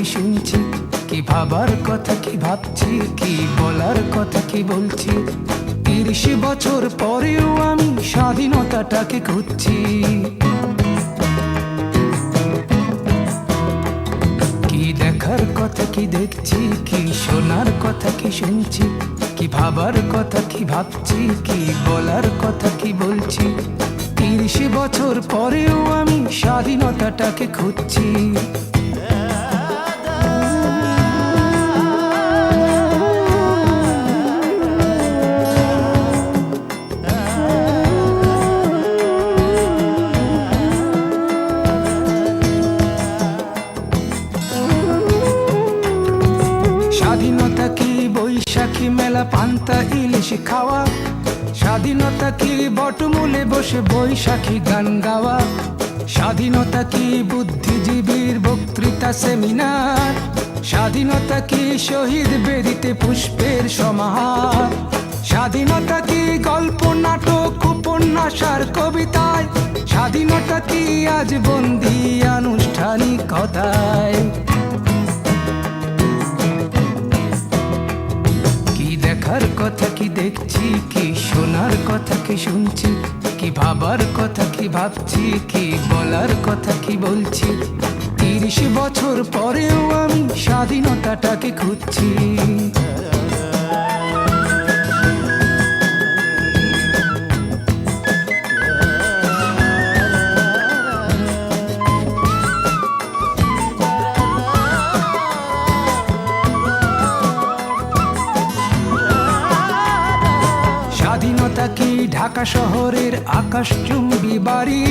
কি শুনছি, কি ভাবার কথা কি ভাবছি, কি বলার কথা কি বলছি। 30 বছর পরেও আমি স্বাধীনতাটাকে খুঁজছি। কি দেখার কথা কি দেখছি, কি শোনার কথা কি শুনছি, কি ভাবার কথা কি ভাবছি, কি বলার কথা কি বলছি। 30 বছর পরেও আমি স্বাধীনতাটাকে খুঁজছি। স্বাধীনতা কি বৈশাখী মেলা পান্তা ইলিশ খাওয়া, স্বাধীনতা কি বটমূলে বসে বৈশাখী গান গাওয়া, স্বাধীনতা কি বুদ্ধিজীবীর বক্তৃতা সেমিনার, স্বাধীনতা কি শহীদ বেদিতে পুষ্পের সমাহার, স্বাধীনতা কি গল্প নাটক উপন্যাস আর কবিতায়, স্বাধীনতা কি আজ বন্দী আনুষ্ঠানিকতায়। দেখার কথা কি দেখছি, কি শোনার কথা কি শুনছি, কি ভাবার কথা কি ভাবছি, কি বলার কথা কি বলছি। 30 বছর পরেও আমি স্বাধীনতাটাকে খুঁজছি। স্বাধীনতা কি ঢাকা শহরের আকাশচুম্বী বাড়ি,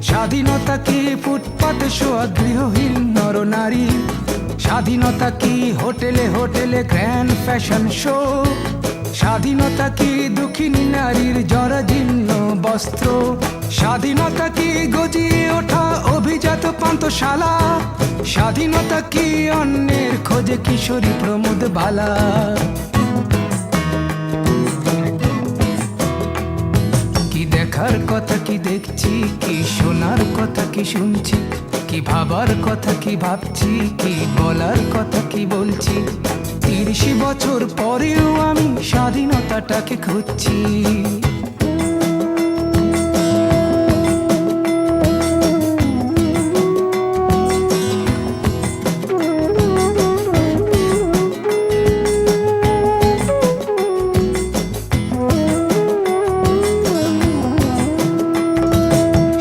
স্বাধীনতা কি ফুটপাতে শোয়া গৃহহীন নরনারী, স্বাধীনতা কি হোটেলে হোটেলে গ্র্যান্ড ফ্যাশন শো, স্বাধীনতা কি দুঃখিনী নারীর জরাজীর্ণ বস্ত্র, স্বাধীনতা কি গজিয়ে ওঠা অভিজাত পান্থশালা, স্বাধীনতা কি অন্যের খোঁজে কিশোরী প্রমোদ বালা। দেখার কথা কি দেখছি, কি শোনার কথা কি শুনছি, কি ভাবার কথা কি ভাবছি, কি বলার কথা কি বলছি। 30 বছর পরেও আমি স্বাধীনতাটাকে খুঁজছি।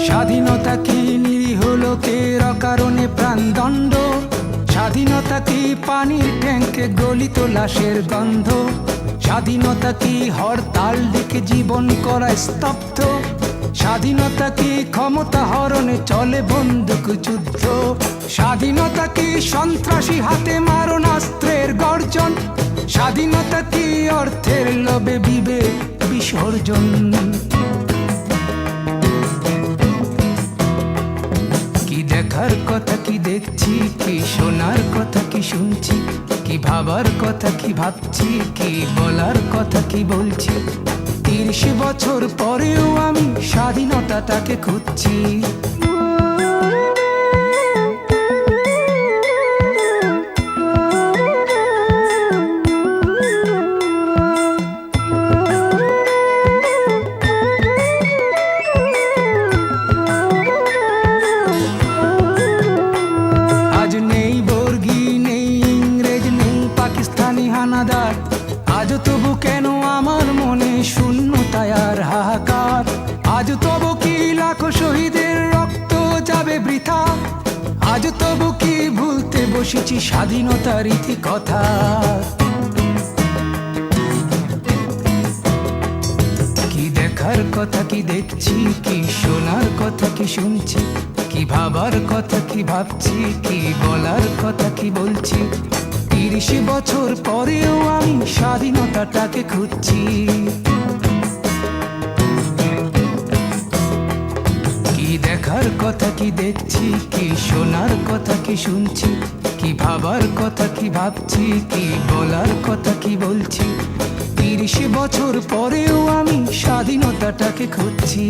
স্বাধীনতা কি নিরীহ লোকের অকারণে প্রাণদণ্ড, স্বাধীনতা কি পানির ট্যাঙ্কে গলিত লাশের গন্ধ, স্বাধীনতা কি হরতাল ডেকে জীবন করা স্তব্ধ, স্বাধীনতা কি ক্ষমতা হরণে চলে বন্দুক যুদ্ধ, স্বাধীনতা কি সন্ত্রাসী হাতে মারণাস্ত্রের গর্জন, স্বাধীনতা কি অর্থের লোভে বিবেক বিসর্জন। দেখার কথা কি দেখছি, কি শোনার কথা কি শুনছি, কি ভাবার কথা কি ভাবছি, কি বলার কথা কি বলছি। 30 বছর পরেও আমি স্বাধীনতাটাকে খুঁজছি। আজ তবু কেন আমার মনে শূন্যতায় আর হাহাকার, আজ তবু কি লাখো শহীদের রক্ত যাবে বৃথা, আজ তবু কি ভুলতে বসেছি স্বাধীনতার ইতি কথা। কি দেখার কথা কি দেখছি, কি শোনার কথা কি শুনছি, কি ভাবার কথা কি ভাবছি, কি বলার কথা কি বলছি। 30 বছর পরেও আমি স্বাধীনতাটাকে খুঁজছি। কি দেখার কথা কি দেখছি, কি শোনার কথা কি শুনছি, কি ভাবার কথা কি ভাবছি, কি বলার কথা কি বলছি। 30 বছর পরেও আমি স্বাধীনতাটাকে খুঁজছি।